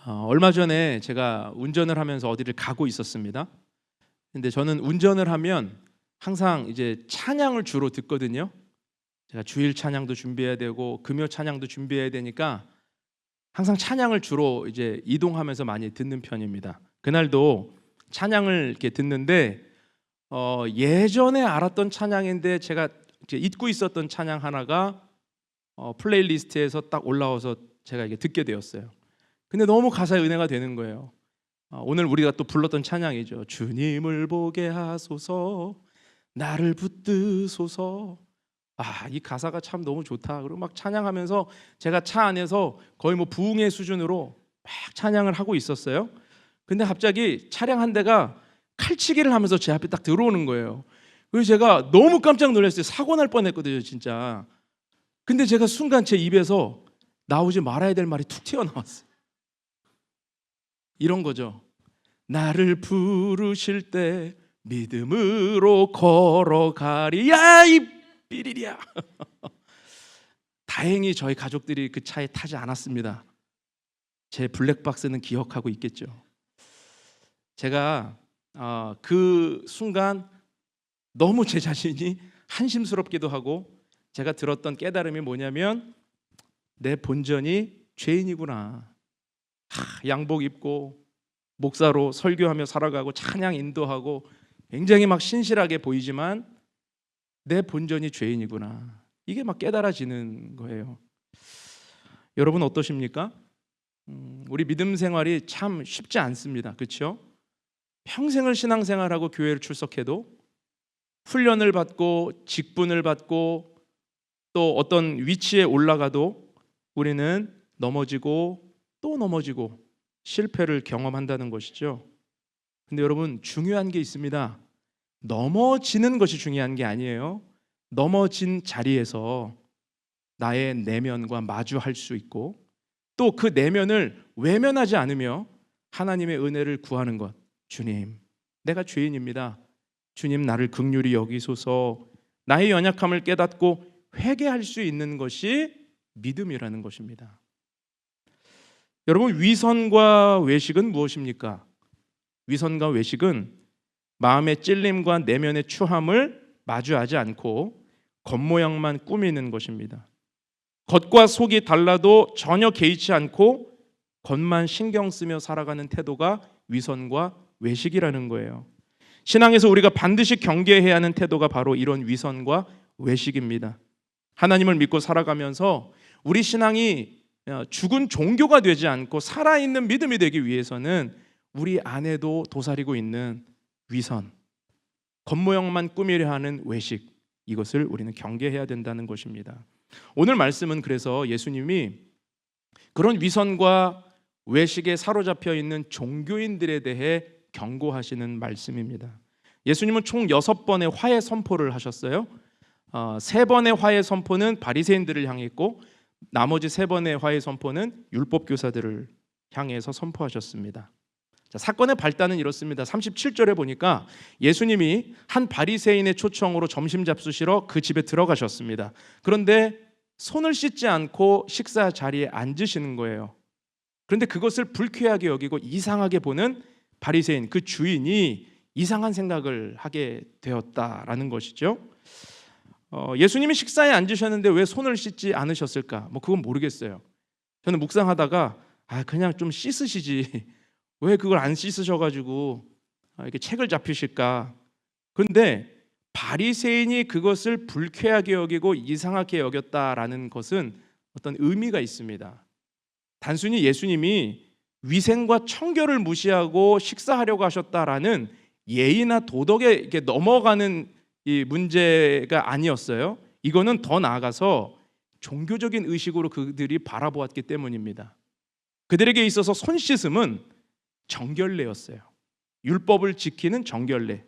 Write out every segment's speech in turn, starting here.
얼마 전에 제가 운전을 하면서 어디를 가고 있었습니다. 근데 저는 운전을 하면 항상 이제 찬양을 주로 듣거든요. 제가 주일 찬양도 준비해야 되고 금요 찬양도 준비해야 되니까 항상 찬양을 주로 이제 이동하면서 많이 듣는 편입니다. 그날도 찬양을 이렇게 듣는데 예전에 알았던 찬양인데 제가 이제 잊고 있었던 찬양 하나가 플레이리스트에서 딱 올라와서 제가 이게 듣게 되었어요. 근데 너무 가사에 은혜가 되는 거예요. 오늘 우리가 또 불렀던 찬양이죠. 주님을 보게 하소서, 나를 붙드소서. 이 가사가 참 너무 좋다. 그리고 막 찬양하면서 제가 차 안에서 거의 뭐 부흥의 수준으로 막 찬양을 하고 있었어요. 근데 갑자기 차량 한 대가 칼치기를 하면서 제 앞에 딱 들어오는 거예요. 그래서 제가 너무 깜짝 놀랐어요. 사고 날 뻔했거든요, 진짜. 근데 제가 순간 제 입에서 나오지 말아야 될 말이 툭 튀어나왔어요. 이런 거죠. 나를 부르실 때 믿음으로 걸어가리. 이 삐리리야. 다행히 저희 가족들이 그 차에 타지 않았습니다. 제 블랙박스는 기억하고 있겠죠. 제가 그 순간 너무 제 자신이 한심스럽기도 하고, 제가 들었던 깨달음이 뭐냐면 내 본전이 죄인이구나. 양복 입고 목사로 설교하며 살아가고 찬양 인도하고 굉장히 막 신실하게 보이지만 내 본전이 죄인이구나. 이게 막 깨달아지는 거예요. 여러분 어떠십니까? 우리 믿음 생활이 참 쉽지 않습니다. 그렇죠? 평생을 신앙생활하고 교회를 출석해도 훈련을 받고 직분을 받고 또 어떤 위치에 올라가도 우리는 넘어지고 또 넘어지고 실패를 경험한다는 것이죠. 근데 여러분 중요한 게 있습니다. 넘어지는 것이 중요한 게 아니에요. 넘어진 자리에서 나의 내면과 마주할 수 있고 또 그 내면을 외면하지 않으며 하나님의 은혜를 구하는 것. 주님, 내가 죄인입니다. 주님, 나를 긍휼히 여기소서. 나의 연약함을 깨닫고 회개할 수 있는 것이 믿음이라는 것입니다. 여러분, 위선과 외식은 무엇입니까? 위선과 외식은 마음의 찔림과 내면의 추함을 마주하지 않고 겉모양만 꾸미는 것입니다. 겉과 속이 달라도 전혀 개의치 않고 겉만 신경 쓰며 살아가는 태도가 위선과 외식이라는 거예요. 신앙에서 우리가 반드시 경계해야 하는 태도가 바로 이런 위선과 외식입니다. 하나님을 믿고 살아가면서 우리 신앙이 죽은 종교가 되지 않고 살아있는 믿음이 되기 위해서는 우리 안에도 도사리고 있는 위선, 겉모양만 꾸미려 하는 외식, 이것을 우리는 경계해야 된다는 것입니다. 오늘 말씀은 그래서 예수님이 그런 위선과 외식에 사로잡혀 있는 종교인들에 대해 경고하시는 말씀입니다. 예수님은 총 6번의 화해 선포를 하셨어요. 3번의 화해 선포는 바리새인들을 향했고 나머지 3번의 화해 선포는 율법교사들을 향해서 선포하셨습니다. 자, 사건의 발단은 이렇습니다. 37절에 보니까 예수님이 한 바리새인의 초청으로 점심 잡수시러 그 집에 들어가셨습니다. 그런데 손을 씻지 않고 식사 자리에 앉으시는 거예요. 그런데 그것을 불쾌하게 여기고 이상하게 보는 바리새인, 그 주인이 이상한 생각을 하게 되었다라는 것이죠. 예수님이 식사에 앉으셨는데 왜 손을 씻지 않으셨을까? 그건 모르겠어요. 저는 묵상하다가 그냥 좀 씻으시지 왜 그걸 안 씻으셔가지고 이렇게 책을 잡히실까? 그런데 바리새인이 그것을 불쾌하게 여기고 이상하게 여겼다라는 것은 어떤 의미가 있습니다. 단순히 예수님이 위생과 청결을 무시하고 식사하려고 하셨다라는 예의나 도덕에 이렇게 넘어가는 이 문제가 아니었어요. 이거는 더 나아가서 종교적인 의식으로 그들이 바라보았기 때문입니다. 그들에게 있어서 손 씻음은 정결례였어요. 율법을 지키는 정결례.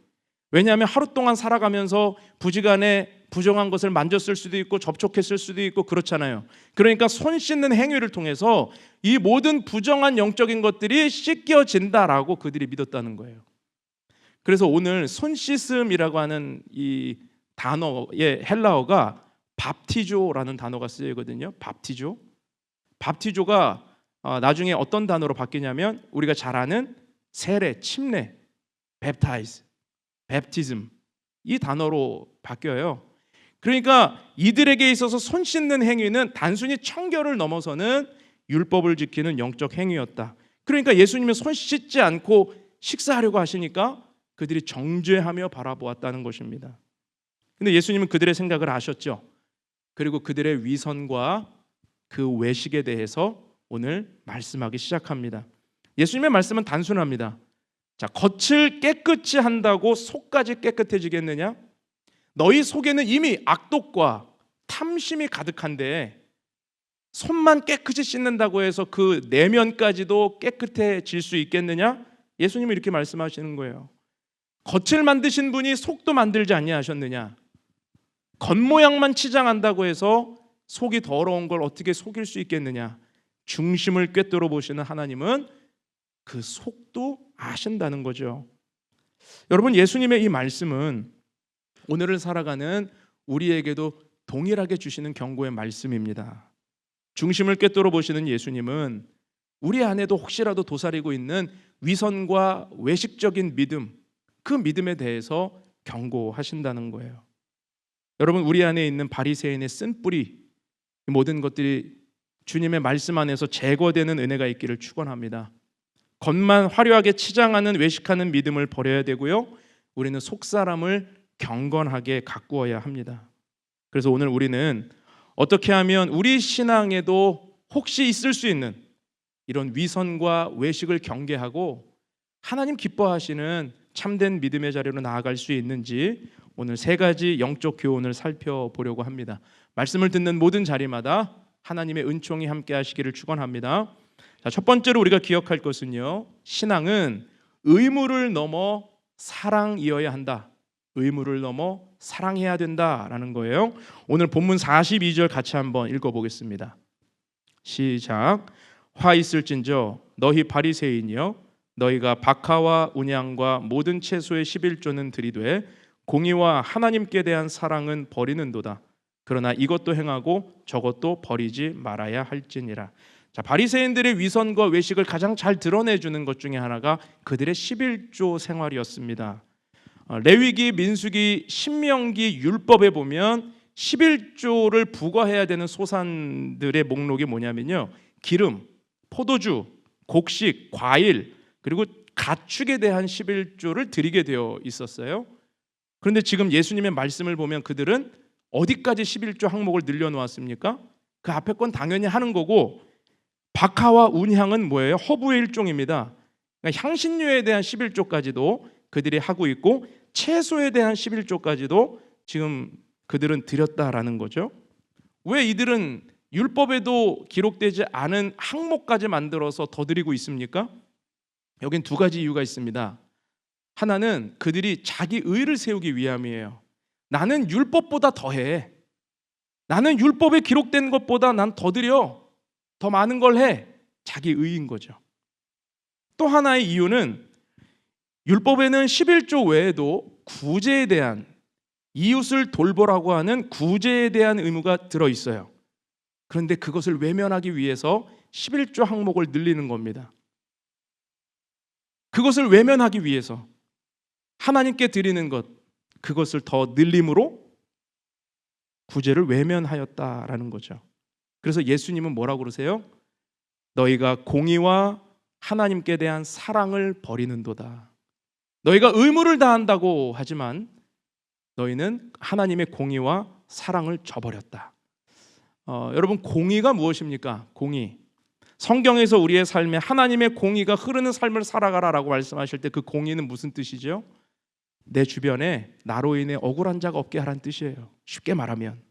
왜냐하면 하루 동안 살아가면서 부지간에 부정한 것을 만졌을 수도 있고 접촉했을 수도 있고 그렇잖아요. 그러니까 손 씻는 행위를 통해서 이 모든 부정한 영적인 것들이 씻겨진다라고 그들이 믿었다는 거예요. 그래서 오늘 손 씻음이라고 하는 이 단어의 헬라어가 밥티조라는 단어가 쓰여있거든요. 밥티조가 나중에 어떤 단어로 바뀌냐면 우리가 잘 아는 세례, 침례, baptize, baptism 이 단어로 바뀌어요. 그러니까 이들에게 있어서 손 씻는 행위는 단순히 청결을 넘어서는 율법을 지키는 영적 행위였다. 그러니까 예수님은 손 씻지 않고 식사하려고 하시니까 그들이 정죄하며 바라보았다는 것입니다. 근데 예수님은 그들의 생각을 아셨죠. 그리고 그들의 위선과 그 외식에 대해서 오늘 말씀하기 시작합니다. 예수님의 말씀은 단순합니다. 자, 겉을 깨끗이 한다고 속까지 깨끗해지겠느냐? 너희 속에는 이미 악독과 탐심이 가득한데 손만 깨끗이 씻는다고 해서 그 내면까지도 깨끗해질 수 있겠느냐? 예수님은 이렇게 말씀하시는 거예요. 겉을 만드신 분이 속도 만들지 아니하셨느냐? 겉모양만 치장한다고 해서 속이 더러운 걸 어떻게 속일 수 있겠느냐? 중심을 꿰뚫어 보시는 하나님은 그 속도 아신다는 거죠. 여러분, 예수님의 이 말씀은 오늘을 살아가는 우리에게도 동일하게 주시는 경고의 말씀입니다. 중심을 꿰뚫어 보시는 예수님은 우리 안에도 혹시라도 도사리고 있는 위선과 외식적인 믿음, 그 믿음에 대해서 경고하신다는 거예요. 여러분, 우리 안에 있는 바리새인의 쓴뿌리, 모든 것들이 주님의 말씀 안에서 제거되는 은혜가 있기를 축원합니다. 겉만 화려하게 치장하는 외식하는 믿음을 버려야 되고요, 우리는 속사람을 경건하게 가꾸어야 합니다. 그래서 오늘 우리는 어떻게 하면 우리 신앙에도 혹시 있을 수 있는 이런 위선과 외식을 경계하고 하나님 기뻐하시는 참된 믿음의 자리로 나아갈 수 있는지 오늘 세 가지 영적 교훈을 살펴보려고 합니다. 말씀을 듣는 모든 자리마다 하나님의 은총이 함께 하시기를 축원합니다. 자, 첫 번째로 우리가 기억할 것은요, 신앙은 의무를 넘어 사랑이어야 한다. 의무를 넘어 사랑해야 된다라는 거예요. 오늘 본문 42절 같이 한번 읽어보겠습니다. 시작. 화 있을진저 너희 바리새인이여, 너희가 박하와 운양과 모든 채소의 11조는 들이되 공의와 하나님께 대한 사랑은 버리는도다. 그러나 이것도 행하고 저것도 버리지 말아야 할지니라. 자, 바리새인들의 위선과 외식을 가장 잘 드러내주는 것 중에 하나가 그들의 11조 생활이었습니다. 레위기, 민수기, 신명기, 율법에 보면 11조를 부과해야 되는 소산들의 목록이 뭐냐면요, 기름, 포도주, 곡식, 과일, 그리고 가축에 대한 11조를 드리게 되어 있었어요. 그런데 지금 예수님의 말씀을 보면 그들은 어디까지 11조 항목을 늘려놓았습니까? 그 앞에 건 당연히 하는 거고, 박하와 운향은 뭐예요? 허브의 일종입니다. 그러니까 향신료에 대한 11조까지도 그들이 하고 있고, 채소에 대한 11조까지도 지금 그들은 드렸다라는 거죠. 왜 이들은 율법에도 기록되지 않은 항목까지 만들어서 더 드리고 있습니까? 여긴 두 가지 이유가 있습니다. 하나는 그들이 자기 의를 세우기 위함이에요. 나는 율법보다 더해. 나는 율법에 기록된 것보다 난 더 드려. 더 많은 걸 해. 자기 의인 거죠. 또 하나의 이유는 율법에는 11조 외에도 구제에 대한, 이웃을 돌보라고 하는 구제에 대한 의무가 들어있어요. 그런데 그것을 외면하기 위해서 11조 항목을 늘리는 겁니다. 그것을 외면하기 위해서 하나님께 드리는 것, 그것을 더 늘림으로 구제를 외면하였다라는 거죠. 그래서 예수님은 뭐라고 그러세요? 너희가 공의와 하나님께 대한 사랑을 버리는도다. 너희가 의무를 다한다고 하지만 너희는 하나님의 공의와 사랑을 저버렸다. 여러분, 공의가 무엇입니까? 공의. 성경에서 우리의 삶에 하나님의 공의가 흐르는 삶을 살아가라라고 말씀하실 때 그 공의는 무슨 뜻이죠? 내 주변에 나로 인해 억울한 자가 없게 하라는 뜻이에요. 쉽게 말하면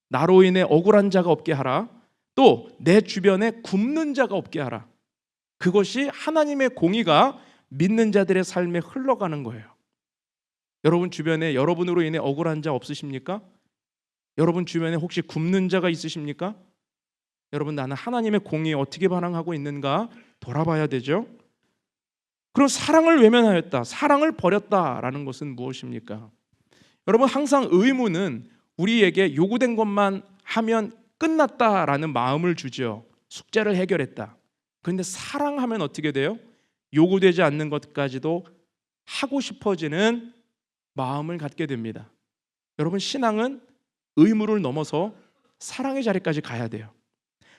나로 인해 억울한 자가 없게 하라. 또 내 주변에 굶는 자가 없게 하라. 그것이 하나님의 공의가 믿는 자들의 삶에 흘러가는 거예요. 여러분 주변에 여러분으로 인해 억울한 자 없으십니까? 여러분 주변에 혹시 굶는 자가 있으십니까? 여러분, 나는 하나님의 공의에 어떻게 반응하고 있는가 돌아봐야 되죠. 그럼 사랑을 외면하였다, 사랑을 버렸다라는 것은 무엇입니까? 여러분, 항상 의무는 우리에게 요구된 것만 하면 끝났다라는 마음을 주죠. 숙제를 해결했다. 그런데 사랑하면 어떻게 돼요? 요구되지 않는 것까지도 하고 싶어지는 마음을 갖게 됩니다. 여러분, 신앙은 의무를 넘어서 사랑의 자리까지 가야 돼요.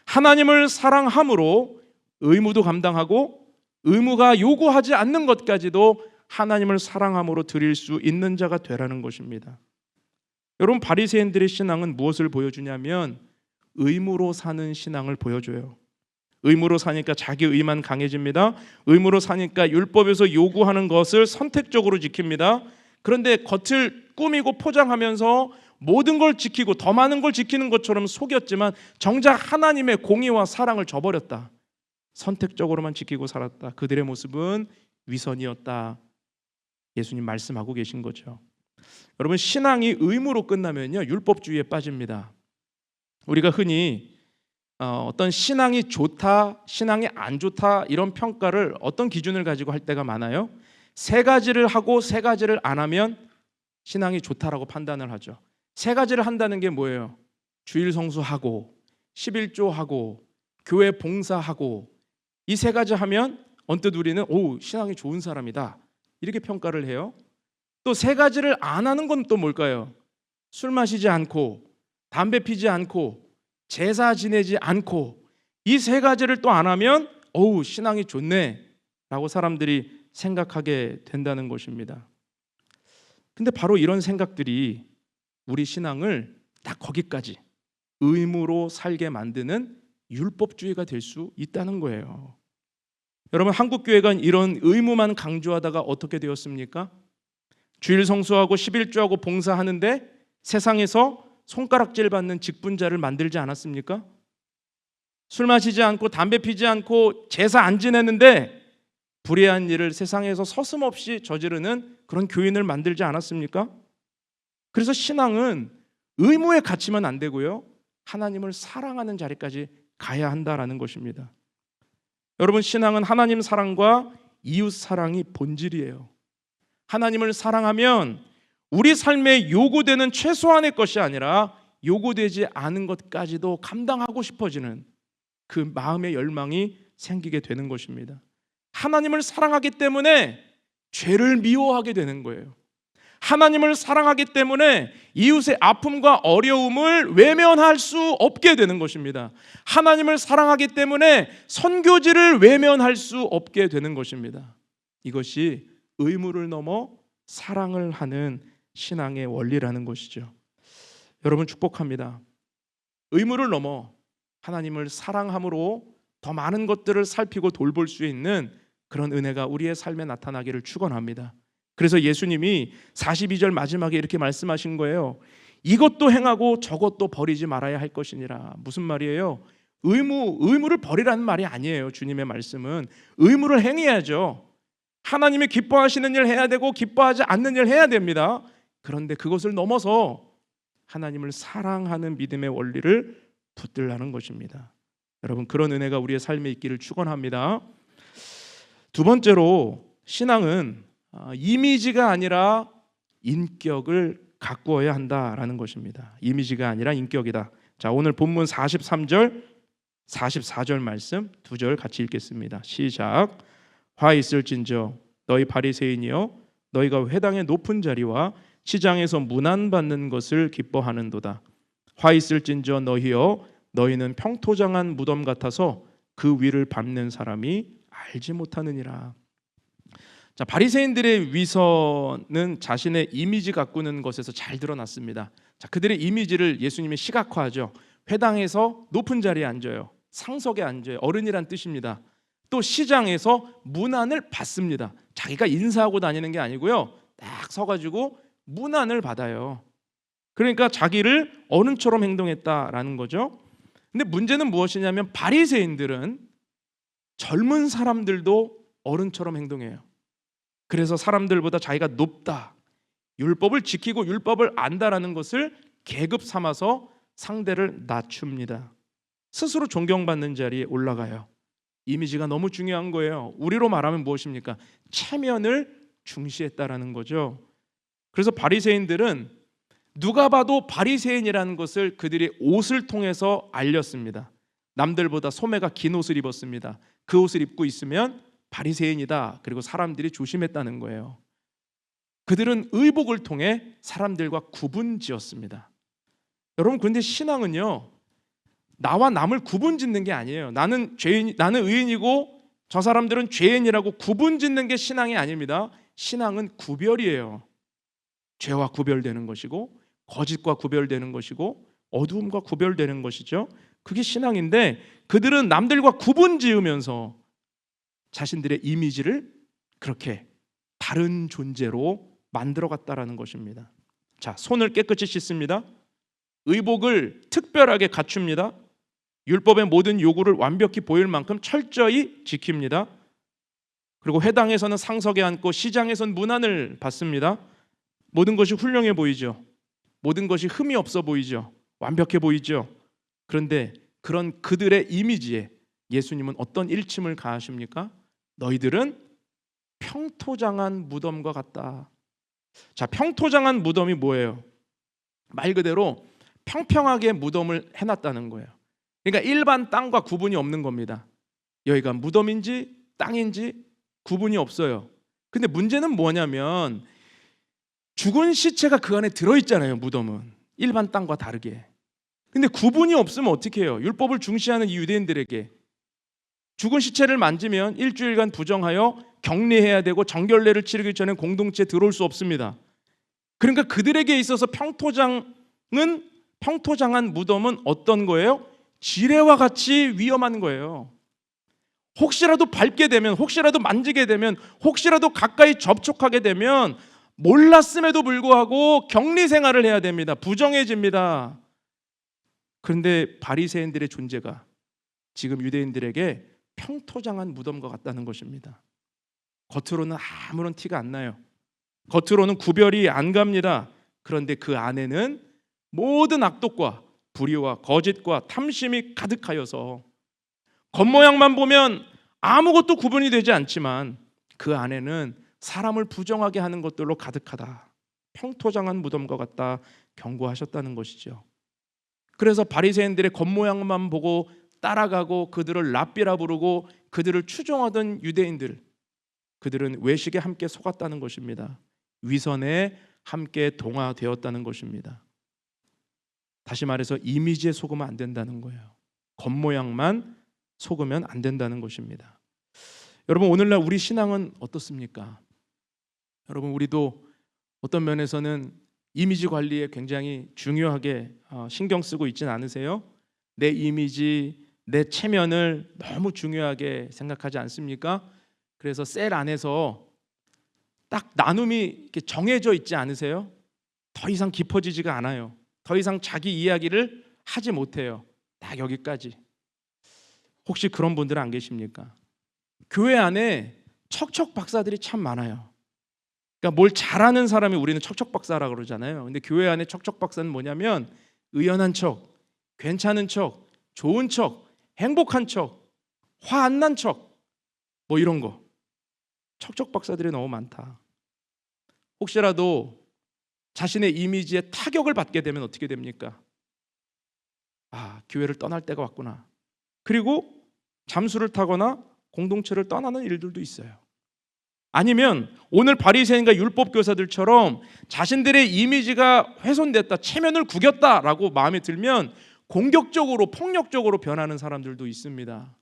하나님을 사랑함으로 의무도 감당하고 의무가 요구하지 않는 것까지도 하나님을 사랑함으로 드릴 수 있는 자가 되라는 것입니다. 여러분, 바리새인들의 신앙은 무엇을 보여주냐면 의무로 사는 신앙을 보여줘요. 의무로 사니까 자기 의만 강해집니다. 의무로 사니까 율법에서 요구하는 것을 선택적으로 지킵니다. 그런데 겉을 꾸미고 포장하면서 모든 걸 지키고 더 많은 걸 지키는 것처럼 속였지만 정작 하나님의 공의와 사랑을 저버렸다. 선택적으로만 지키고 살았다. 그들의 모습은 위선이었다. 예수님 말씀하고 계신 거죠. 여러분, 신앙이 의무로 끝나면요, 율법주의에 빠집니다. 우리가 흔히 어떤 신앙이 좋다, 신앙이 안 좋다 이런 평가를 어떤 기준을 가지고 할 때가 많아요. 세 가지를 하고 세 가지를 안 하면 신앙이 좋다라고 판단을 하죠. 세 가지를 한다는 게 뭐예요? 주일 성수하고 11조하고 교회 봉사하고 이 세 가지 하면 언뜻 우리는 신앙이 좋은 사람이다 이렇게 평가를 해요. 또 세 가지를 안 하는 건 또 뭘까요? 술 마시지 않고 담배 피지 않고 제사 지내지 않고 이 세 가지를 또 안 하면 신앙이 좋네 라고 사람들이 생각하게 된다는 것입니다. 근데 바로 이런 생각들이 우리 신앙을 딱 거기까지 의무로 살게 만드는 율법주의가 될 수 있다는 거예요. 여러분, 한국교회가 이런 의무만 강조하다가 어떻게 되었습니까? 주일 성수하고 11조하고 봉사하는데 세상에서 손가락질 받는 직분자를 만들지 않았습니까? 술 마시지 않고 담배 피지 않고 제사 안 지내는데 불의한 일을 세상에서 서슴없이 저지르는 그런 교인을 만들지 않았습니까? 그래서 신앙은 의무에 갇히면 안 되고요, 하나님을 사랑하는 자리까지 가야 한다라는 것입니다. 여러분, 신앙은 하나님 사랑과 이웃 사랑이 본질이에요. 하나님을 사랑하면 우리 삶에 요구되는 최소한의 것이 아니라 요구되지 않은 것까지도 감당하고 싶어지는 그 마음의 열망이 생기게 되는 것입니다. 하나님을 사랑하기 때문에 죄를 미워하게 되는 거예요. 하나님을 사랑하기 때문에 이웃의 아픔과 어려움을 외면할 수 없게 되는 것입니다. 하나님을 사랑하기 때문에 선교지를 외면할 수 없게 되는 것입니다. 이것이 의무를 넘어 사랑을 하는 신앙의 원리라는 것이죠. 여러분, 축복합니다. 의무를 넘어 하나님을 사랑함으로 더 많은 것들을 살피고 돌볼 수 있는 그런 은혜가 우리의 삶에 나타나기를 축원합니다. 그래서 예수님이 42절 마지막에 이렇게 말씀하신 거예요. 이것도 행하고 저것도 버리지 말아야 할 것이니라. 무슨 말이에요? 의무를 버리라는 말이 아니에요. 주님의 말씀은 의무를 행해야죠. 하나님이 기뻐하시는 일 해야 되고 기뻐하지 않는 일 해야 됩니다. 그런데 그것을 넘어서 하나님을 사랑하는 믿음의 원리를 붙들라는 것입니다. 여러분, 그런 은혜가 우리의 삶에 있기를 축원합니다. 두 번째로, 신앙은 이미지가 아니라 인격을 가꾸어야 한다라는 것입니다. 이미지가 아니라 인격이다. 자, 오늘 본문 43절, 44절 말씀 두 절 같이 읽겠습니다. 시작. 화 있을진저 너희 바리새인이여, 너희가 회당의 높은 자리와 시장에서 문안받는 것을 기뻐하는도다. 화 있을진저 너희여, 너희는 평토장한 무덤 같아서 그 위를 밟는 사람이 알지 못하느니라. 자, 바리새인들의 위선은 자신의 이미지 가꾸는 것에서 잘 드러났습니다. 자, 그들의 이미지를 예수님이 시각화하죠. 회당에서 높은 자리에 앉아요. 상석에 앉아요. 어른이란 뜻입니다. 또 시장에서 문안을 받습니다. 자기가 인사하고 다니는 게 아니고요, 딱 서가지고 문안을 받아요. 그러니까 자기를 어른처럼 행동했다라는 거죠. 근데 문제는 무엇이냐면 바리새인들은 젊은 사람들도 어른처럼 행동해요. 그래서 사람들보다 자기가 높다, 율법을 지키고 율법을 안다라는 것을 계급 삼아서 상대를 낮춥니다. 스스로 존경받는 자리에 올라가요. 이미지가 너무 중요한 거예요. 우리로 말하면 무엇입니까? 체면을 중시했다라는 거죠. 그래서 바리새인들은 누가 봐도 바리새인이라는 것을 그들의 옷을 통해서 알렸습니다. 남들보다 소매가 긴 옷을 입었습니다. 그 옷을 입고 있으면 바리새인이다. 그리고 사람들이 조심했다는 거예요. 그들은 의복을 통해 사람들과 구분지었습니다. 여러분, 그런데 신앙은요, 나와 남을 구분짓는 게 아니에요. 나는 의인이고 저 사람들은 죄인이라고 구분짓는 게 신앙이 아닙니다. 신앙은 구별이에요. 죄와 구별되는 것이고 거짓과 구별되는 것이고 어두움과 구별되는 것이죠. 그게 신앙인데, 그들은 남들과 구분지으면서 자신들의 이미지를 그렇게 다른 존재로 만들어갔다라는 것입니다. 자, 손을 깨끗이 씻습니다. 의복을 특별하게 갖춥니다. 율법의 모든 요구를 완벽히 보일 만큼 철저히 지킵니다. 그리고 회당에서는 상석에 앉고 시장에서는 문안을 받습니다. 모든 것이 훌륭해 보이죠. 모든 것이 흠이 없어 보이죠. 완벽해 보이죠. 그런데 그런 그들의 이미지에 예수님은 어떤 일침을 가하십니까? 너희들은 평토장한 무덤과 같다. 자, 평토장한 무덤이 뭐예요? 말 그대로 평평하게 무덤을 해놨다는 거예요. 그러니까 일반 땅과 구분이 없는 겁니다. 여기가 무덤인지 땅인지 구분이 없어요. 근데 문제는 뭐냐면 죽은 시체가 그 안에 들어있잖아요. 무덤은 일반 땅과 다르게. 근데 구분이 없으면 어떻게 해요? 율법을 중시하는 이 유대인들에게 죽은 시체를 만지면 일주일간 부정하여 격리해야 되고 정결례를 치르기 전에 공동체에 들어올 수 없습니다. 그러니까 그들에게 있어서 평토장한 무덤은 어떤 거예요? 지뢰와 같이 위험한 거예요. 혹시라도 밟게 되면, 혹시라도 만지게 되면, 혹시라도 가까이 접촉하게 되면 몰랐음에도 불구하고 격리 생활을 해야 됩니다. 부정해집니다. 그런데 바리새인들의 존재가 지금 유대인들에게 평토장한 무덤과 같다는 것입니다. 겉으로는 아무런 티가 안 나요. 겉으로는 구별이 안 갑니다. 그런데 그 안에는 모든 악독과 불의와 거짓과 탐심이 가득하여서 겉모양만 보면 아무것도 구분이 되지 않지만 그 안에는 사람을 부정하게 하는 것들로 가득하다. 평토장한 무덤과 같다 경고하셨다는 것이죠. 그래서 바리새인들의 겉모양만 보고 따라가고 그들을 랍비라 부르고 그들을 추종하던 유대인들, 그들은 외식에 함께 속았다는 것입니다. 위선에 함께 동화되었다는 것입니다. 다시 말해서 이미지에 속으면 안 된다는 거예요. 겉모양만 속으면 안 된다는 것입니다. 여러분, 오늘날 우리 신앙은 어떻습니까? 여러분, 우리도 어떤 면에서는 이미지 관리에 굉장히 중요하게 신경 쓰고 있지는 않으세요? 내 이미지, 내 체면을 너무 중요하게 생각하지 않습니까? 그래서 셀 안에서 딱 나눔이 이렇게 정해져 있지 않으세요? 더 이상 깊어지지가 않아요. 더 이상 자기 이야기를 하지 못해요. 딱 여기까지. 혹시 그런 분들은 안 계십니까? 교회 안에 척척 박사들이 참 많아요. 그러니까 뭘 잘하는 사람이 우리는 척척 박사라고 그러잖아요. 근데 교회 안에 척척 박사는 뭐냐면 의연한 척, 괜찮은 척, 좋은 척, 행복한 척, 화 안 난 척, 뭐 이런 거. 척척 박사들이 너무 많다. 혹시라도 자신의 이미지에 타격을 받게 되면 어떻게 됩니까? 아, 교회를 떠날 때가 왔구나. 그리고 잠수를 타거나 공동체를 떠나는 일들도 있어요. 아니면 오늘 바리새인과 율법 교사들처럼 자신들의 이미지가 훼손됐다, 체면을 구겼다라고 마음에 들면 공격적으로, 폭력적으로 변하는 사람들도 있습니다.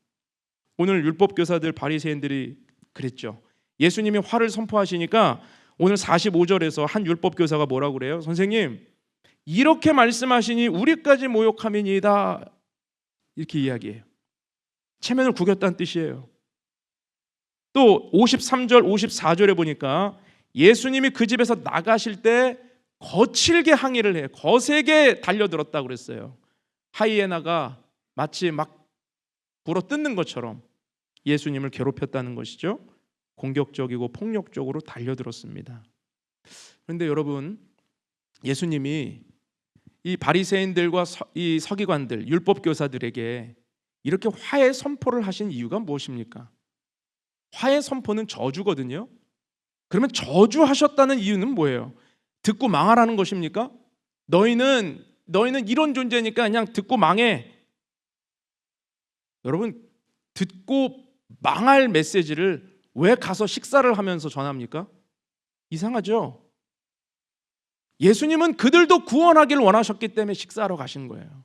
오늘 율법 교사들, 바리새인들이 그랬죠. 예수님이 화를 선포하시니까 오늘 45절에서 한 율법 교사가 뭐라고 그래요? 선생님, 이렇게 말씀하시니 우리까지 모욕함이니이다. 이렇게 이야기해요. 체면을 구겼다는 뜻이에요. 또 53절, 54절에 보니까 예수님이 그 집에서 나가실 때 거칠게 항의를 해요. 거세게 달려들었다고 그랬어요. 하이에나가 마치 막 불어뜯는 것처럼 예수님을 괴롭혔다는 것이죠. 공격적이고 폭력적으로 달려들었습니다. 그런데 여러분, 예수님이 이 바리새인들과 이 서기관들, 율법 교사들에게 이렇게 화해 선포를 하신 이유가 무엇입니까? 화해 선포는 저주거든요. 그러면 저주하셨다는 이유는 뭐예요? 듣고 망하라는 것입니까? 너희는 이런 존재니까 그냥 듣고 망해. 여러분, 듣고 망할 메시지를 왜 가서 식사를 하면서 전합니까? 이상하죠? 예수님은 그들도 구원하길 원하셨기 때문에 식사하러 가신 거예요.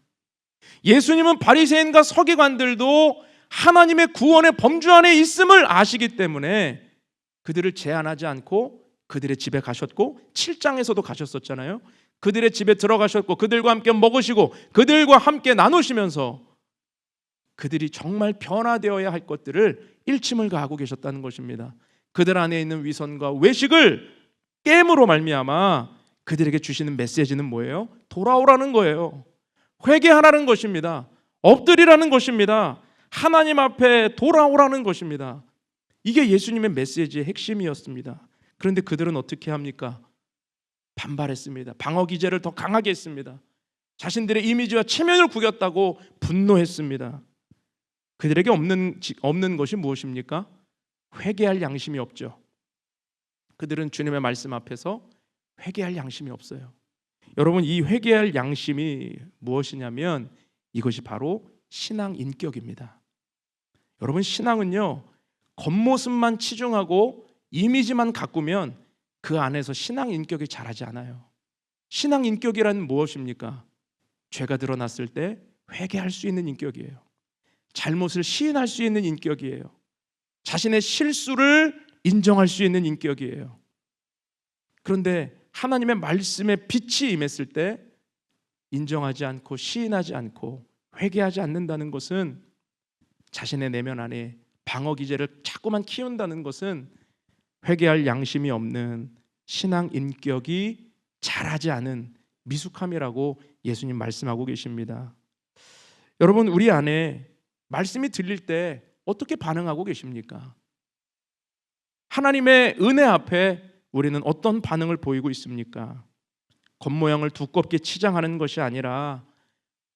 예수님은 바리새인과 서기관들도 하나님의 구원의 범주 안에 있음을 아시기 때문에 그들을 제한하지 않고 그들의 집에 가셨고, 7장에서도 가셨었잖아요. 그들의 집에 들어가셨고 그들과 함께 먹으시고 그들과 함께 나누시면서 그들이 정말 변화되어야 할 것들을 일침을 가하고 계셨다는 것입니다. 그들 안에 있는 위선과 외식을 깨므로 말미암아 그들에게 주시는 메시지는 뭐예요? 돌아오라는 거예요. 회개하라는 것입니다. 엎드리라는 것입니다. 하나님 앞에 돌아오라는 것입니다. 이게 예수님의 메시지의 핵심이었습니다. 그런데 그들은 어떻게 합니까? 반발했습니다. 방어 기제를 더 강하게 했습니다. 자신들의 이미지와 체면을 구겼다고 분노했습니다. 그들에게 없는 것이 무엇입니까? 회개할 양심이 없죠. 그들은 주님의 말씀 앞에서 회개할 양심이 없어요. 여러분, 이 회개할 양심이 무엇이냐면 이것이 바로 신앙 인격입니다. 여러분, 신앙은요, 겉모습만 치중하고 이미지만 가꾸면 그 안에서 신앙 인격이 자라지 않아요. 신앙 인격이란 무엇입니까? 죄가 드러났을 때 회개할 수 있는 인격이에요. 잘못을 시인할 수 있는 인격이에요. 자신의 실수를 인정할 수 있는 인격이에요. 그런데 하나님의 말씀에 빛이 임했을 때 인정하지 않고 시인하지 않고 회개하지 않는다는 것은, 자신의 내면 안에 방어 기제를 자꾸만 키운다는 것은 회개할 양심이 없는 신앙 인격이 자라지 않은 미숙함이라고 예수님 말씀하고 계십니다. 여러분, 우리 안에 말씀이 들릴 때 어떻게 반응하고 계십니까? 하나님의 은혜 앞에 우리는 어떤 반응을 보이고 있습니까? 겉모양을 두껍게 치장하는 것이 아니라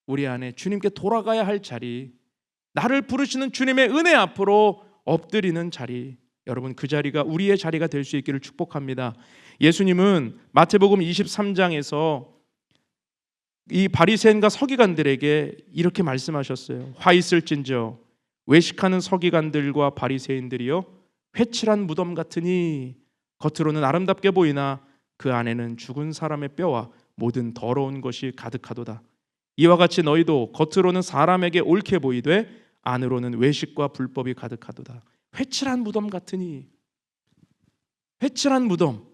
우리 안에 주님께 돌아가야 할 자리, 나를 부르시는 주님의 은혜 앞으로 엎드리는 자리, 여러분, 그 자리가 우리의 자리가 될 수 있기를 축복합니다. 예수님은 마태복음 23장에서 이 바리새인과 서기관들에게 이렇게 말씀하셨어요. 화 있을진저 외식하는 서기관들과 바리새인들이여, 회칠한 무덤 같으니 겉으로는 아름답게 보이나 그 안에는 죽은 사람의 뼈와 모든 더러운 것이 가득하도다. 이와 같이 너희도 겉으로는 사람에게 옳게 보이되 안으로는 외식과 불법이 가득하도다. 회칠한 무덤 같으니, 회칠한 무덤,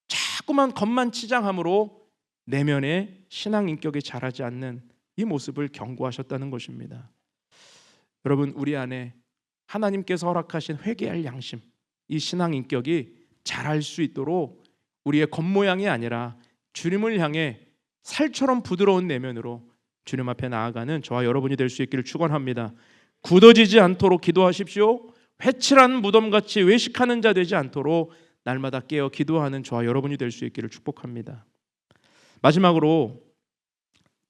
자꾸만 겉만 치장함으로 내면의 신앙 인격이 자라지 않는 이 모습을 경고하셨다는 것입니다. 여러분, 우리 안에 하나님께서 허락하신 회개할 양심, 이 신앙 인격이 자랄 수 있도록 우리의 겉모양이 아니라 주님을 향해 살처럼 부드러운 내면으로 주님 앞에 나아가는 저와 여러분이 될 수 있기를 축원합니다. 굳어지지 않도록 기도하십시오. 회칠한 무덤같이 외식하는 자 되지 않도록 날마다 깨어 기도하는 저와 여러분이 될 수 있기를 축복합니다. 마지막으로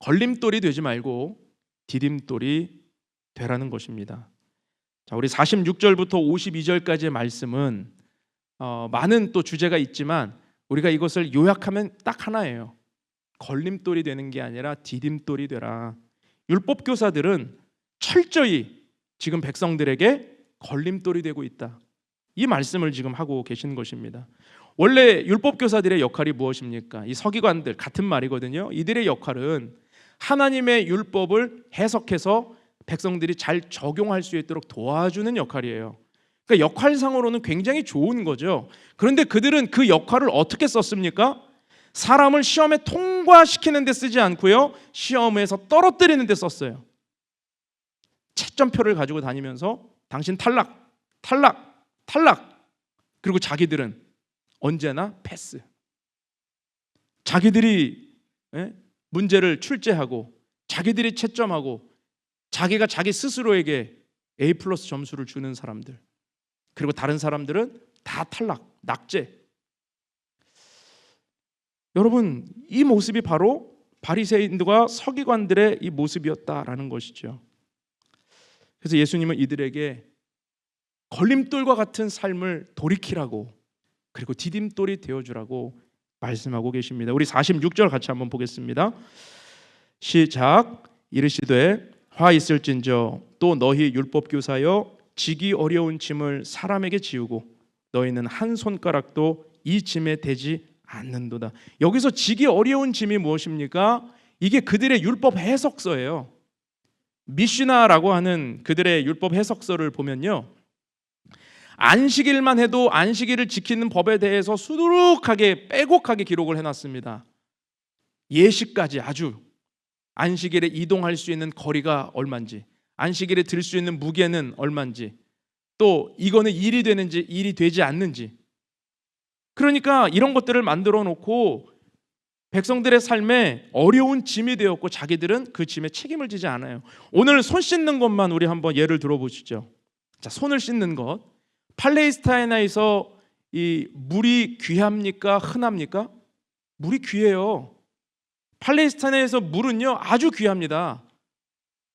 걸림돌이 되지 말고 디딤돌이 되라는 것입니다. 자, 우리 46절부터 52절까지의 말씀은 많은 또 주제가 있지만 우리가 이것을 요약하면 딱 하나예요. 걸림돌이 되는 게 아니라 디딤돌이 되라. 율법 교사들은 철저히 지금 백성들에게 걸림돌이 되고 있다, 이 말씀을 지금 하고 계신 것입니다. 원래 율법 교사들의 역할이 무엇입니까? 이 서기관들 같은 말이거든요. 이들의 역할은 하나님의 율법을 해석해서 백성들이 잘 적용할 수 있도록 도와주는 역할이에요. 그러니까 역할상으로는 굉장히 좋은 거죠. 그런데 그들은 그 역할을 어떻게 썼습니까? 사람을 시험에 통과시키는 데 쓰지 않고요, 시험에서 떨어뜨리는 데 썼어요. 채점표를 가지고 다니면서 당신 탈락, 탈락, 탈락. 그리고 자기들은 언제나 패스. 자기들이 문제를 출제하고 자기들이 채점하고 자기가 자기 스스로에게 A+ 점수를 주는 사람들, 그리고 다른 사람들은 다 탈락, 낙제. 여러분, 이 모습이 바로 바리새인들과 서기관들의 이 모습이었다라는 것이죠. 그래서 예수님은 이들에게 걸림돌과 같은 삶을 돌이키라고, 그리고 디딤돌이 되어주라고 말씀하고 계십니다. 우리 46절 같이 한번 보겠습니다. 시작. 이르시되 화 있을진저 또 너희 율법 교사여 지기 어려운 짐을 사람에게 지우고 너희는 한 손가락도 이 짐에 대지 않는도다. 여기서 지기 어려운 짐이 무엇입니까? 이게 그들의 율법 해석서예요. 미시나라고 하는 그들의 율법 해석서를 보면요, 안식일만 해도 안식일을 지키는 법에 대해서 수두룩하게 빼곡하게 기록을 해놨습니다. 예시까지 아주 안식일에 이동할 수 있는 거리가 얼마인지, 안식일에 들 수 있는 무게는 얼마인지, 또 이거는 일이 되는지 일이 되지 않는지. 그러니까 이런 것들을 만들어 놓고 백성들의 삶에 어려운 짐이 되었고 자기들은 그 짐에 책임을 지지 않아요. 오늘 손 씻는 것만 우리 한번 예를 들어보시죠. 자, 손을 씻는 것. 팔레스타인에서 이 물이 귀합니까? 흔합니까? 물이 귀해요. 팔레스타인에서 물은요 아주 귀합니다.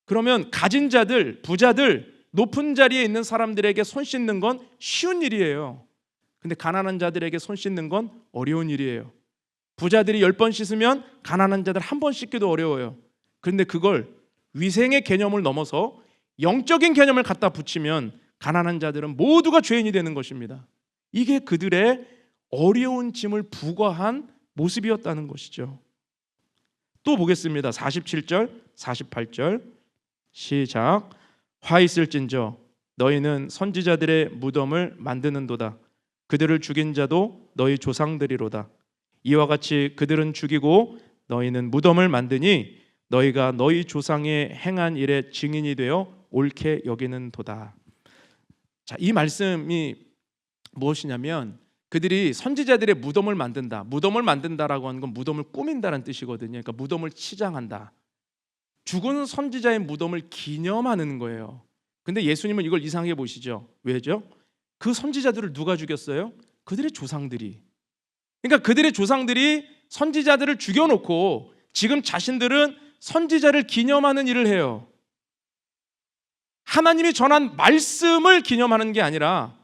그러면 가진 자들, 부자들, 높은 자리에 있는 사람들에게 손 씻는 건 쉬운 일이에요. 근데 가난한 자들에게 손 씻는 건 어려운 일이에요. 부자들이 10번 씻으면 가난한 자들 한 번 씻기도 어려워요. 그런데 그걸 위생의 개념을 넘어서 영적인 개념을 갖다 붙이면 가난한 자들은 모두가 죄인이 되는 것입니다. 이게 그들의 어려운 짐을 부과한 모습이었다는 것이죠. 또 보겠습니다. 47절, 48절 시작. 화 있을진저 너희는 선지자들의 무덤을 만드는도다. 그들을 죽인 자도 너희 조상들이로다. 이와 같이 그들은 죽이고 너희는 무덤을 만드니 너희가 너희 조상의 행한 일의 증인이 되어 옳게 여기는도다. 자, 이 말씀이 무엇이냐면 그들이 선지자들의 무덤을 만든다. 무덤을 만든다라고 하는 건 무덤을 꾸민다는 뜻이거든요. 그러니까 무덤을 치장한다. 죽은 선지자의 무덤을 기념하는 거예요. 근데 예수님은 이걸 이상하게 보시죠. 왜죠? 그 선지자들을 누가 죽였어요? 그들의 조상들이. 그러니까 그들의 조상들이 선지자들을 죽여놓고 지금 자신들은 선지자를 기념하는 일을 해요. 하나님이 전한 말씀을 기념하는 게 아니라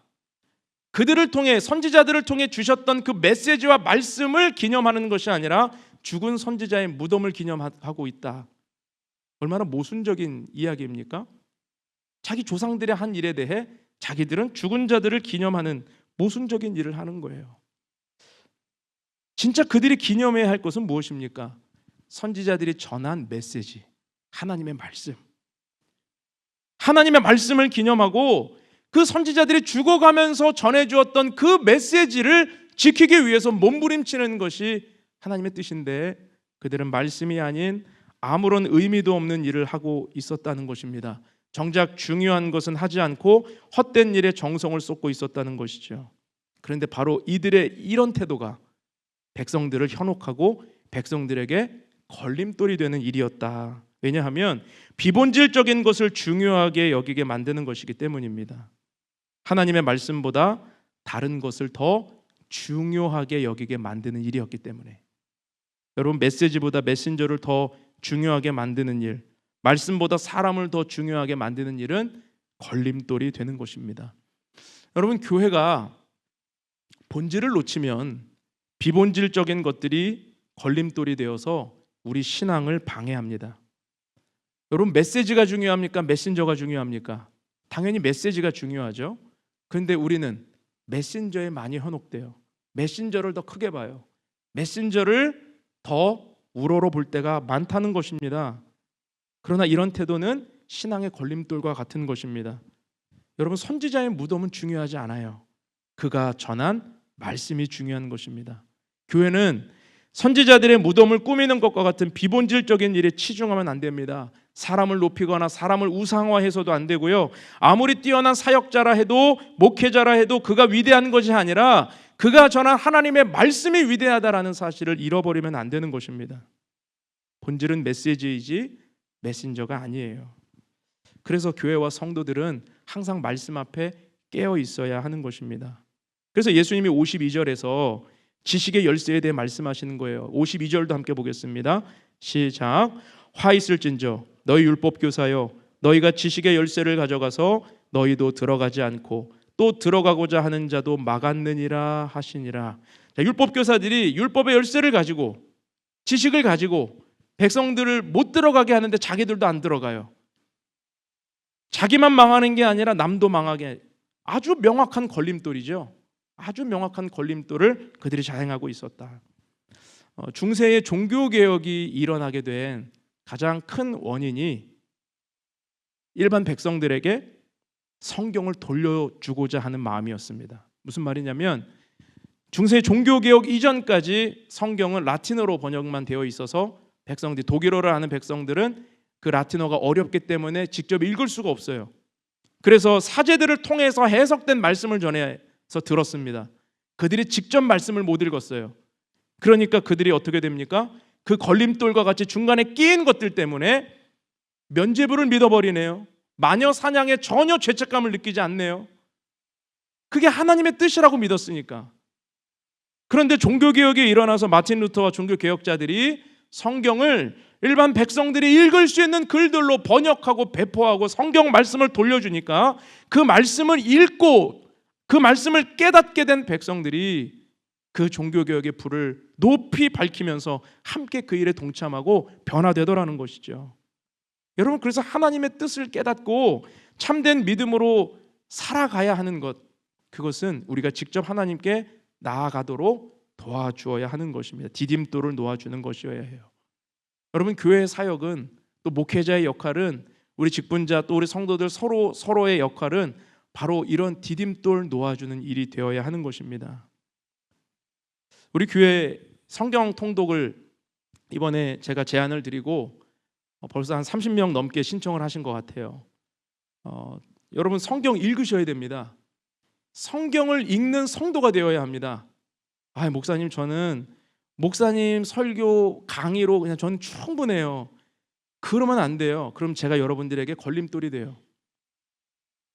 그들을 통해, 선지자들을 통해 주셨던 그 메시지와 말씀을 기념하는 것이 아니라 죽은 선지자의 무덤을 기념하고 있다. 얼마나 모순적인 이야기입니까? 자기 조상들의 한 일에 대해 자기들은 죽은 자들을 기념하는 모순적인 일을 하는 거예요. 진짜 그들이 기념해야 할 것은 무엇입니까? 선지자들이 전한 메시지, 하나님의 말씀. 하나님의 말씀을 기념하고 그 선지자들이 죽어가면서 전해주었던 그 메시지를 지키기 위해서 몸부림치는 것이 하나님의 뜻인데 그들은 말씀이 아닌 아무런 의미도 없는 일을 하고 있었다는 것입니다. 정작 중요한 것은 하지 않고 헛된 일에 정성을 쏟고 있었다는 것이죠. 그런데 바로 이들의 이런 태도가 백성들을 현혹하고 백성들에게 걸림돌이 되는 일이었다. 왜냐하면 비본질적인 것을 중요하게 여기게 만드는 것이기 때문입니다. 하나님의 말씀보다 다른 것을 더 중요하게 여기게 만드는 일이었기 때문에. 여러분, 메시지보다 메신저를 더 중요하게 만드는 일, 말씀보다 사람을 더 중요하게 만드는 일은 걸림돌이 되는 것입니다. 여러분, 교회가 본질을 놓치면 비본질적인 것들이 걸림돌이 되어서 우리 신앙을 방해합니다. 여러분, 메시지가 중요합니까? 메신저가 중요합니까? 당연히 메시지가 중요하죠. 그런데 우리는 메신저에 많이 현혹돼요. 메신저를 더 크게 봐요. 메신저를 더 우러러 볼 때가 많다는 것입니다. 그러나 이런 태도는 신앙의 걸림돌과 같은 것입니다. 여러분, 선지자의 무덤은 중요하지 않아요. 그가 전한 말씀이 중요한 것입니다. 교회는 선지자들의 무덤을 꾸미는 것과 같은 비본질적인 일에 치중하면 안 됩니다. 사람을 높이거나 사람을 우상화해서도 안 되고요. 아무리 뛰어난 사역자라 해도, 목회자라 해도 그가 위대한 것이 아니라 그가 전한 하나님의 말씀이 위대하다라는 사실을 잃어버리면 안 되는 것입니다. 본질은 메시지이지 메신저가 아니에요. 그래서 교회와 성도들은 항상 말씀 앞에 깨어 있어야 하는 것입니다. 그래서 예수님이 52절에서 지식의 열쇠에 대해 말씀하시는 거예요. 52절도 함께 보겠습니다. 시작. 화 있을진저 너희 율법 교사여, 너희가 지식의 열쇠를 가져가서 너희도 들어가지 않고 또 들어가고자 하는 자도 막았느니라 하시니라. 자, 율법 교사들이 율법의 열쇠를 가지고 지식을 가지고 백성들을 못 들어가게 하는데 자기들도 안 들어가요. 자기만 망하는 게 아니라 남도 망하게 아주 명확한 걸림돌이죠. 아주 명확한 걸림돌을 그들이 자행하고 있었다. 중세의 종교개혁이 일어나게 된 가장 큰 원인이 일반 백성들에게 성경을 돌려주고자 하는 마음이었습니다. 무슨 말이냐면 중세 종교개혁 이전까지 성경은 라틴어로 번역만 되어 있어서 백성들이, 독일어를 하는 백성들은 그 라틴어가 어렵기 때문에 직접 읽을 수가 없어요. 그래서 사제들을 통해서 해석된 말씀을 전해서 들었습니다. 그들이 직접 말씀을 못 읽었어요. 그러니까 그들이 어떻게 됩니까? 그 걸림돌과 같이 중간에 끼인 것들 때문에 면죄부를 믿어버리네요. 마녀 사냥에 전혀 죄책감을 느끼지 않네요. 그게 하나님의 뜻이라고 믿었으니까. 그런데 종교개혁이 일어나서 마틴 루터와 종교개혁자들이 성경을 일반 백성들이 읽을 수 있는 글들로 번역하고 배포하고 성경 말씀을 돌려주니까 그 말씀을 읽고 그 말씀을 깨닫게 된 백성들이 그 종교개혁의 불을 높이 밝히면서 함께 그 일에 동참하고 변화되더라는 것이죠. 여러분, 그래서 하나님의 뜻을 깨닫고 참된 믿음으로 살아가야 하는 것, 그것은 우리가 직접 하나님께 나아가도록 도와주어야 하는 것입니다. 디딤돌을 놓아주는 것이어야 해요. 여러분, 교회의 사역은, 또 목회자의 역할은, 우리 직분자 또 우리 성도들 서로의 역할은 바로 이런 디딤돌 놓아주는 일이 되어야 하는 것입니다. 우리 교회 성경 통독을 이번에 제가 제안을 드리고 벌써 한 30명 넘게 신청을 하신 것 같아요. 여러분, 성경 읽으셔야 됩니다. 성경을 읽는 성도가 되어야 합니다. 목사님, 저는 목사님 설교 강의로 그냥 저는 충분해요. 그러면 안 돼요. 그럼 제가 여러분들에게 걸림돌이 돼요.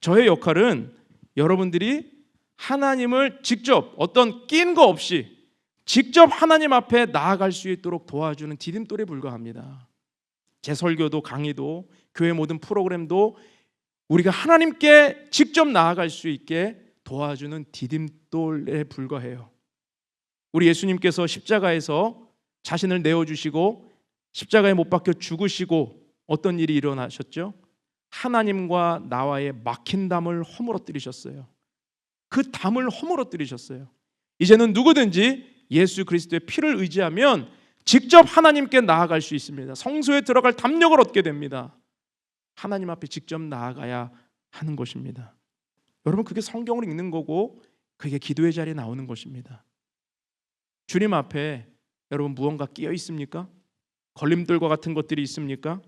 저의 역할은 여러분들이 하나님을 직접 어떤 낀 거 없이 직접 하나님 앞에 나아갈 수 있도록 도와주는 디딤돌에 불과합니다. 제 설교도 강의도 교회 모든 프로그램도 우리가 하나님께 직접 나아갈 수 있게 도와주는 디딤돌에 불과해요. 우리 예수님께서 십자가에서 자신을 내어주시고 십자가에 못 박혀 죽으시고 어떤 일이 일어나셨죠? 하나님과 나와의 막힌 담을 허물어뜨리셨어요. 그 담을 허물어뜨리셨어요. 이제는 누구든지 예수 그리스도의 피를 의지하면 직접 하나님께 나아갈 수 있습니다. 성소에 들어갈 담력을 얻게 됩니다. 하나님 앞에 직접 나아가야 하는 것입니다. 여러분, 그게 성경을 읽는 거고 그게 기도의 자리에 나오는 것입니다. 주님 앞에 여러분 무언가 끼어 있습니까? 걸림돌과 같은 것들이 있습니까?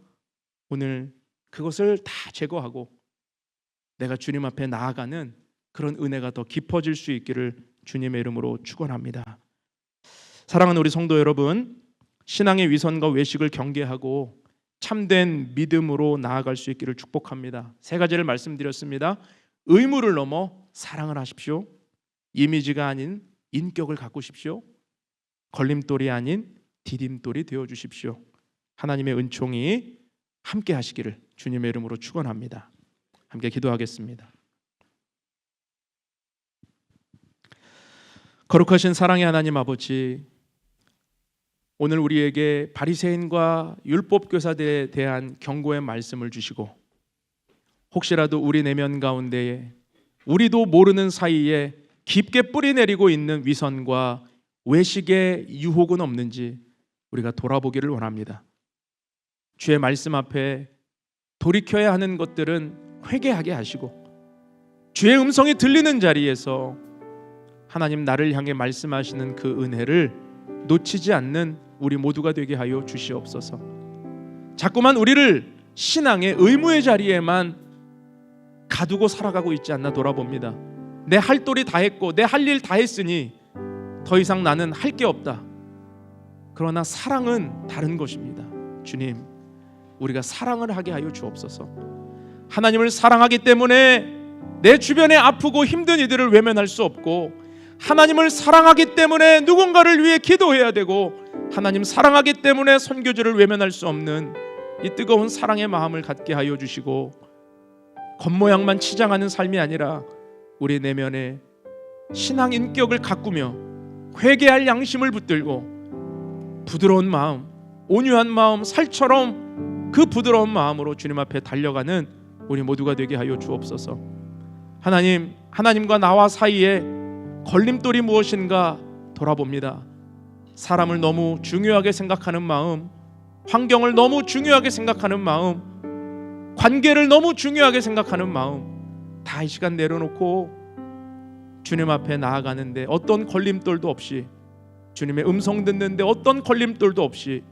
오늘 그것을 다 제거하고 내가 주님 앞에 나아가는 그런 은혜가 더 깊어질 수 있기를 주님의 이름으로 축원합니다. 사랑하는 우리 성도 여러분, 신앙의 위선과 외식을 경계하고 참된 믿음으로 나아갈 수 있기를 축복합니다. 세 가지를 말씀드렸습니다. 의무를 넘어 사랑을 하십시오. 이미지가 아닌 인격을 가꾸십시오. 걸림돌이 아닌 디딤돌이 되어주십시오. 하나님의 은총이 함께 하시기를 주님의 이름으로 축원합니다. 함께 기도하겠습니다. 거룩하신 사랑의 하나님 아버지, 오늘 우리에게 바리새인과 율법교사들에 대한 경고의 말씀을 주시고 혹시라도 우리 내면 가운데에 우리도 모르는 사이에 깊게 뿌리내리고 있는 위선과 외식의 유혹은 없는지 우리가 돌아보기를 원합니다. 주의 말씀 앞에 돌이켜야 하는 것들은 회개하게 하시고 주의 음성이 들리는 자리에서 하나님 나를 향해 말씀하시는 그 은혜를 놓치지 않는 우리 모두가 되게 하여 주시옵소서. 자꾸만 우리를 신앙의 의무의 자리에만 가두고 살아가고 있지 않나 돌아봅니다. 내 할 도리 다 했고 내 할 일 다 했으니 더 이상 나는 할 게 없다. 그러나 사랑은 다른 것입니다. 주님, 우리가 사랑을 하게 하여 주옵소서. 하나님을 사랑하기 때문에 내 주변에 아프고 힘든 이들을 외면할 수 없고, 하나님을 사랑하기 때문에 누군가를 위해 기도해야 되고, 하나님 사랑하기 때문에 선교지를 외면할 수 없는 이 뜨거운 사랑의 마음을 갖게 하여 주시고, 겉모양만 치장하는 삶이 아니라 우리 내면에 신앙 인격을 가꾸며 회개할 양심을 붙들고 부드러운 마음, 온유한 마음, 살처럼 그 부드러운 마음으로 주님 앞에 달려가는 우리 모두가 되게 하여 주옵소서. 하나님, 하나님과 나와 사이에 걸림돌이 무엇인가 돌아봅니다. 사람을 너무 중요하게 생각하는 마음, 환경을 너무 중요하게 생각하는 마음, 관계를 너무 중요하게 생각하는 마음, 다 이 시간 내려놓고 주님 앞에 나아가는데 어떤 걸림돌도 없이, 주님의 음성 듣는데 어떤 걸림돌도 없이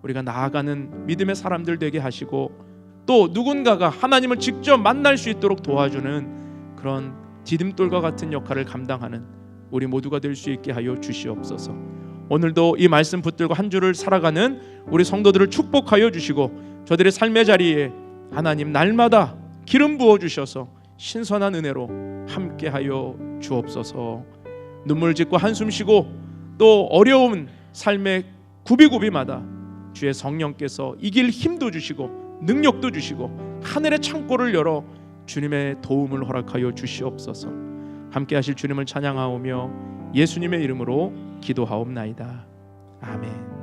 우리가 나아가는 믿음의 사람들 되게 하시고, 또 누군가가 하나님을 직접 만날 수 있도록 도와주는 그런 디딤돌과 같은 역할을 감당하는 우리 모두가 될 수 있게 하여 주시옵소서. 오늘도 이 말씀 붙들고 한 주를 살아가는 우리 성도들을 축복하여 주시고, 저들의 삶의 자리에 하나님 날마다 기름 부어 주셔서 신선한 은혜로 함께하여 주옵소서. 눈물 짓고 한숨 쉬고 또 어려운 삶의 구비구비마다 주의 성령께서 이길 힘도 주시고 능력도 주시고 하늘의 창고를 열어 주님의 도움을 허락하여 주시옵소서. 함께 하실 주님을 찬양하오며 예수님의 이름으로 기도하옵나이다. 아멘.